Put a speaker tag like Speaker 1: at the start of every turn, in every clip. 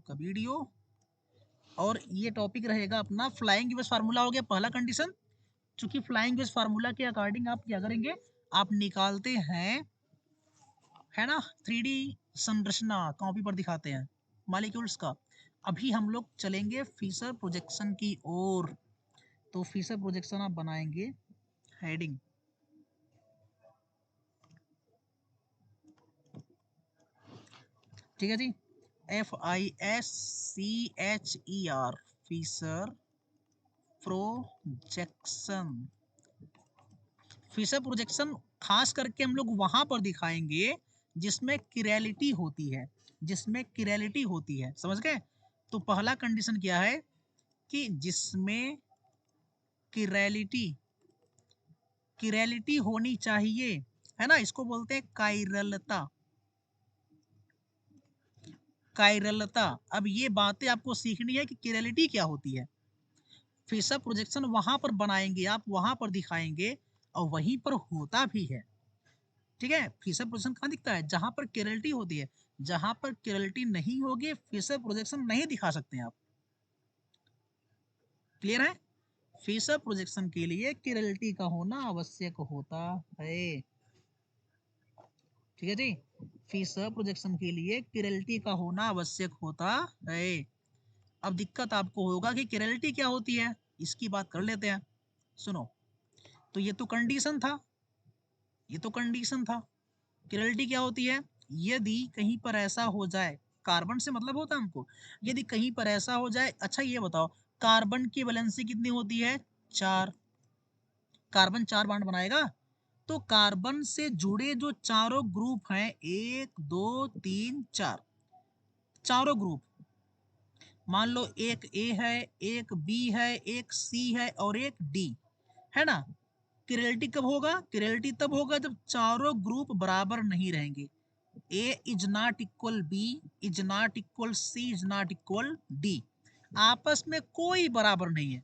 Speaker 1: आपका वीडियो, और ये टॉपिक रहेगा अपना फ्लाइंग वेज फार्मूला। हो गया पहला कंडीशन। चूंकि फ्लाइंग वेज फार्मूला के अकॉर्डिंग आप क्या करेंगे, आप निकालते हैं, है ना, 3D संरचना कॉपी पर दिखाते हैं मॉलिक्यूल्स का। अभी हम लोग चलेंगे फिशर प्रोजेक्शन की ओर। तो फिशर प्रोजेक्शन आप बनाएंगे, हेडिंग, ठीक है जी, FISCHER, Fischer projection. Fischer projection खास करके हम लोग वहां पर दिखाएंगे जिसमें किरैलिटी होती है, जिसमें किरैलिटी होती है, समझ गए। तो पहला कंडीशन क्या है कि जिसमें किरैलिटी, किरैलिटी होनी चाहिए, है ना, इसको बोलते हैं काइरलता, काइरलता। अब ये बातें आपको सीखनी है कि किरैलिटी क्या होती है। फिशर प्रोजेक्शन वहां पर बनाएंगे, आप वहां पर दिखाएंगे, और वहीं पर होता भी है, ठीक है। फिशर प्रोजेक्शन कहाँ दिखता है, जहां पर किरैलिटी होती है। जहां पर किरैलिटी नहीं होगी फिशर प्रोजेक्शन नहीं दिखा सकते हैं आप। क्लियर है। फिशर प्रोजेक्शन के लिए किरैलिटी का होना आवश्यक होता है, ठीक है जी। फिशर प्रोजेक्शन के लिए किरैलिटी का होना आवश्यक होता है। अब दिक्कत आपको होगा कि किरैलिटी क्या होती है, इसकी बात कर लेते हैं। सुनो, तो ये तो कंडीशन था, ये तो कंडीशन था। किरैलिटी क्या होती है, यदि कहीं पर ऐसा हो जाए, कार्बन से मतलब होता है हमको, यदि कहीं पर ऐसा हो जाए। अच्छा ये बताओ, कार्बन की वैलेंसी कितनी होती है, 4। कार्बन 4 बॉन्ड बनाएगा, तो कार्बन से जुड़े जो चारों ग्रुप हैं, 1 2 3 4, चारों ग्रुप, मान लो एक ए है, एक बी है, एक सी है और एक डी, है ना। किरैलिटी कब होगा, किरैलिटी तब होगा जब चारों ग्रुप बराबर नहीं रहेंगे। A is not equal B, is not equal C, is not equal D, आपस में कोई बराबर नहीं है,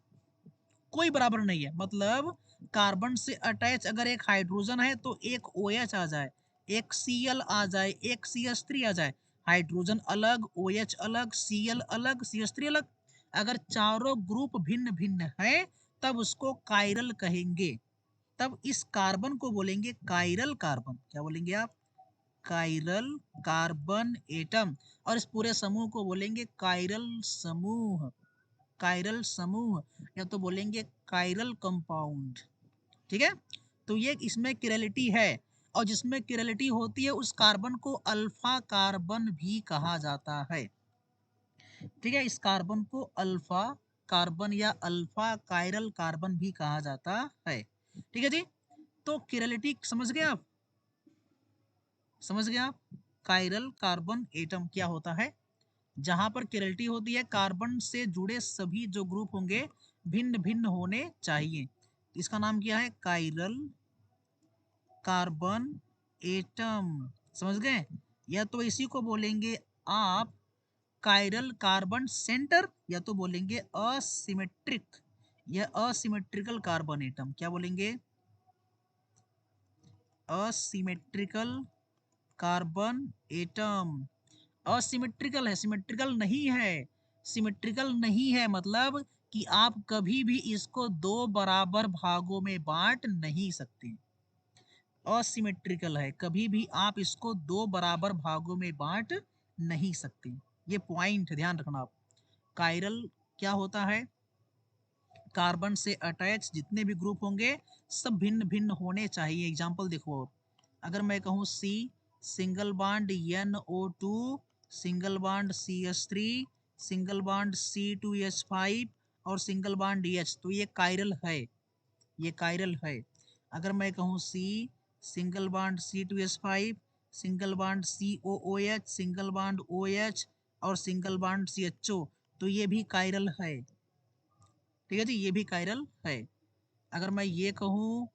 Speaker 1: कोई बराबर नहीं है। मतलब कार्बन से अटैच अगर एक हाइड्रोजन है तो एक OH आ जाए, एक Cl आ जाए, एक CH3 आ जाए, हाइड्रोजन अलग, OH अलग, Cl अलग, CH3 अलग। अगर चारों ग्रुप भिन्न भिन्न है तब उसको कायरल कहेंगे, तब इस कार्बन को बोलेंगे कायरल कार्बन। क्या बोलेंगे आप, कायरल कार्बन एटम। और इस पूरे समूह को बोलेंगे कायरल समूह, कायरल समूह, या तो बोलेंगे कायरल कंपाउंड, ठीक है। तो ये इसमें किरैलिटी है, और जिसमें किरैलिटी होती है उस कार्बन को अल्फा कार्बन भी कहा जाता है, ठीक है। इस कार्बन को अल्फा कार्बन या अल्फा कायरल कार्बन भी कहा जाता है, ठीक है जी। तो किरैलिटी समझ गए आप, समझ गए आप। कायरल कार्बन एटम क्या होता है, जहां पर किरैलिटी होती है, कार्बन से जुड़े सभी जो ग्रुप होंगे भिन्न भिन्न होने चाहिए। इसका नाम क्या है, कायरल कार्बन एटम, समझ गए। या तो इसी को बोलेंगे आप कायरल कार्बन सेंटर, या तो बोलेंगे असिमेट्रिक या असिमेट्रिकल कार्बन एटम। क्या बोलेंगे, असिमेट्रिकल कार्बन एटम। असिमेट्रिकल है, सिमेट्रिकल नहीं है, सिमेट्रिकल नहीं है मतलब कि आप कभी भी इसको दो बराबर भागों में बांट नहीं सकते। असिमेट्रिकल है, कभी भी आप इसको दो बराबर भागों में बांट नहीं सकते। ये पॉइंट ध्यान रखना आप। कायरल क्या होता है, कार्बन से अटैच जितने भी ग्रुप होंगे सब भिन्न भिन्न होने चाहिए। एग्जाम्पल देखो, अगर मैं कहूँ C single bond NO2, single bond CH3, single bond C2H5 और सिंगल बॉन्ड H, तो ये कायरल है, ये कायरल है। अगर मैं कहूँ C single bond C2H5, single bond COOH, single bond OH और सिंगल बॉन्ड CHO, तो ये भी कायरल है, ठीक है जी, ये भी कायरल है। अगर मैं ये कहूँ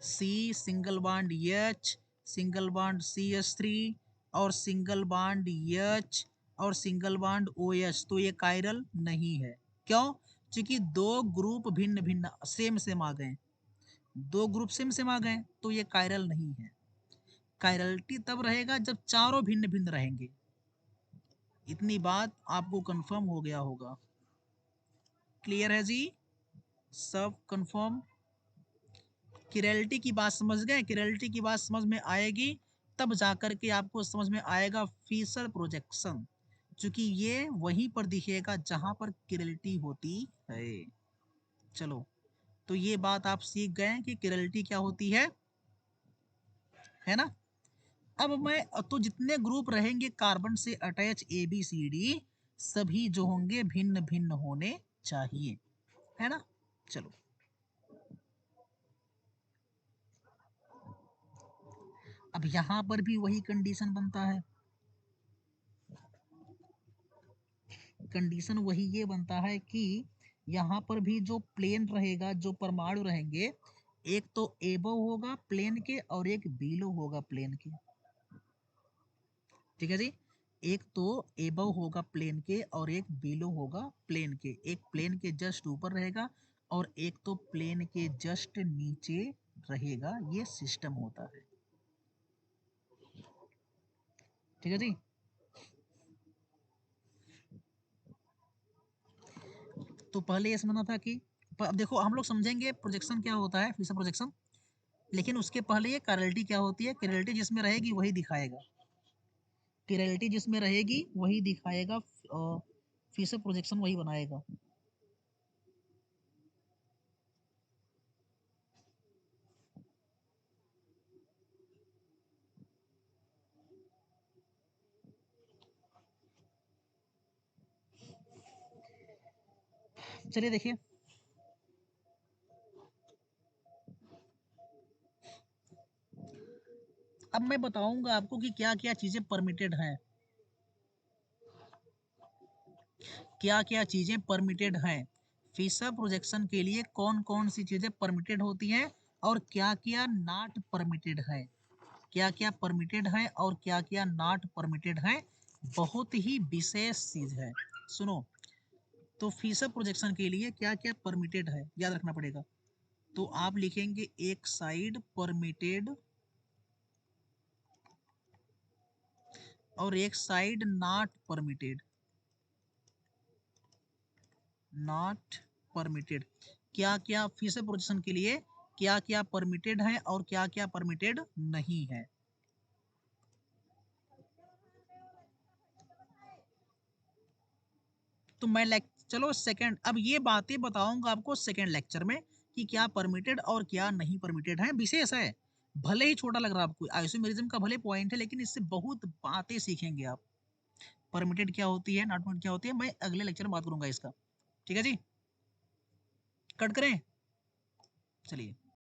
Speaker 1: C single bond H, single bond CH3 और सिंगल बॉन्ड H और सिंगल बॉन्ड OH, तो ये कायरल नहीं है। क्यों, क्योंकि दो ग्रुप भिन्न भिन्न सेम सेम आ गए, दो ग्रुप सेम सेम आ गए, तो ये कायरल नहीं है। कायरलिटी तब रहेगा जब चारों भिन्न भिन्न रहेंगे, इतनी बात आपको कंफर्म हो गया होगा। क्लियर है जी? सब कंफर्म। किरैलिटी की बात समझ गए? किरैलिटी की बात समझ में आएगी तब जाकर के आपको समझ में आएगा फिशर प्रोजेक्शन, क्योंकि ये वहीं पर दिखेगा जहां पर किरैलिटी होती है। चलो, तो ये बात आप सीख गए कि किरैलिटी क्या होती है ना? अब मैं तो जितने ग्रुप रहेंगे कार्बन से attach A B C D, सभी जो होंगे भिन्न भिन्न होने चाहिए, है ना? चलो, अब यहां पर भी वही कंडीशन बनता है। कंडीशन वही ये बनता है कि यहाँ पर भी जो प्लेन रहेगा, जो परमाणु रहेंगे, एक तो एबव होगा प्लेन के और एक बिलो होगा प्लेन के। ठीक है जी? एक तो एबव होगा प्लेन के और एक बिलो होगा प्लेन के। एक प्लेन के जस्ट ऊपर रहेगा और एक तो प्लेन के जस्ट नीचे रहेगा। ये सिस्टम होता है। ठीक है जी? तो पहले ये समझना था कि अब देखो हम लोग समझेंगे प्रोजेक्शन क्या होता है, फिशर प्रोजेक्शन। लेकिन उसके पहले ये कैरलिटी क्या होती है। कैरलिटी जिसमें रहेगी वही दिखाएगा। कैरलिटी जिसमें रहेगी वही दिखाएगा। फिशर प्रोजेक्शन वही बनाएगा। चलिए देखिए, अब मैं बताऊंगा आपको कि क्या क्या चीजें परमिटेड हैं। क्या क्या चीजें परमिटेड हैं फिशर प्रोजेक्शन के लिए। कौन कौन सी चीजें परमिटेड होती हैं और क्या क्या नॉट परमिटेड है। क्या क्या परमिटेड है और क्या क्या नॉट परमिटेड है। बहुत ही विशेष चीज है। सुनो, तो फिशर प्रोजेक्शन के लिए क्या क्या परमिटेड है याद रखना पड़ेगा। तो आप लिखेंगे एक साइड परमिटेड और एक side not permitted. Not permitted. क्या क्या फिशर प्रोजेक्शन के लिए क्या क्या परमिटेड है और क्या क्या परमिटेड नहीं है। तो मैं चलो सेकंड, अब ये बातें बताऊंगा आपको सेकंड लेक्चर में कि क्या परमिटेड और क्या नहीं परमिटेड है। विशेष है, भले ही छोटा लग रहा है आपको, आइसोमेरिज्म का भले पॉइंट है, लेकिन इससे बहुत बातें सीखेंगे आप। परमिटेड क्या होती है, नॉट परमिटेड क्या होती है, मैं अगले लेक्चर में बात करूंगा इसका। ठीक है जी? कट करें? चलिए।